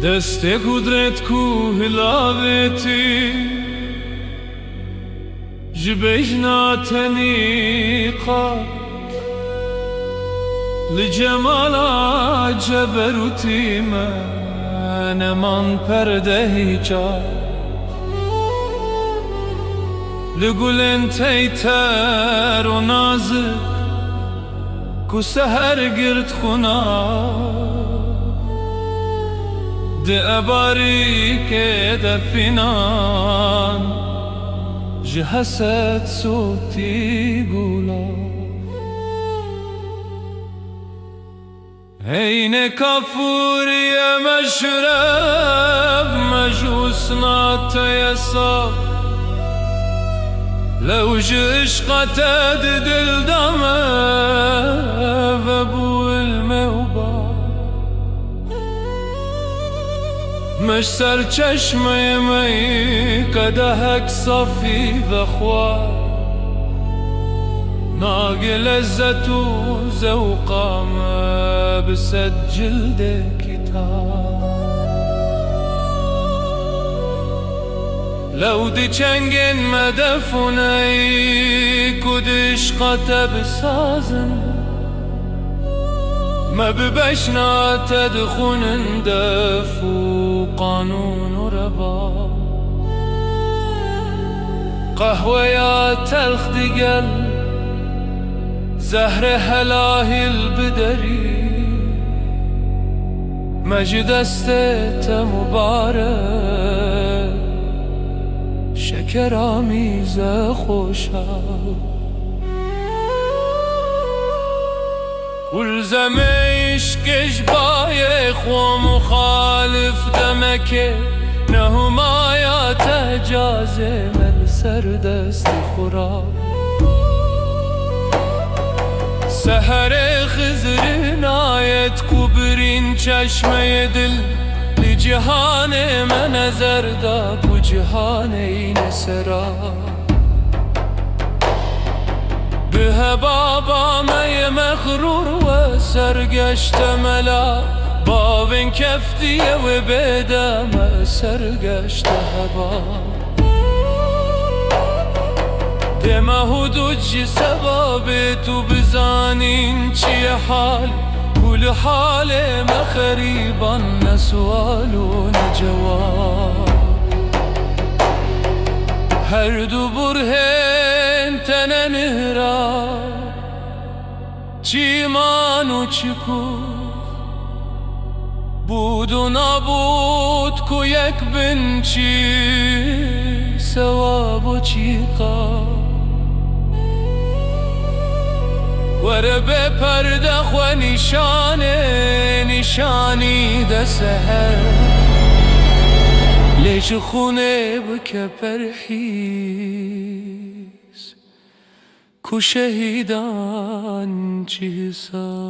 دست قدرت کو هلاوتی جبجناتني قا لجمال جبروتي من من پرده جا لگل انتی تر و نازک کو سهر گرد خونا ده اباری که دفنان جهست صوتی گولا عین کافوری مشرب مجوس نات یصاف لو عشقت دل دمه و بو الموبا مش سر چشمه می قدهک صافی و خواه ناق لذت و ذوقام بسد جلد کتاب لو دی چنگن مدفونی کدش قطب سازن ما ببشنا تدخون دفو قانون و ربا قهوه یا تلخ دیگل زهر هلاهل بدری مجد استت مبارک شکر آمیز خوشا كل زميش كشباي خو مخالف دمك نهما يا تجازي من سردست خورا سهر خزر نايت كبرين چشمه دل لجهان من نظر دا بو جهان این سرا به بابا می مغرور و سرگشت ملا باوین کفتیه و بدم سرگشت هبا دمه حدود جی سباب تو بزانین چی حال کل حال مخریبان نسوال و نجواب هر دو برهن تنه نهرا چی مانو چکو بود و نبود کو یک بن چی ثواب و چی قاب وره به پرده خو نشانی ده سهر لیش خونه بکه پرحیز کو شهیدان چیزا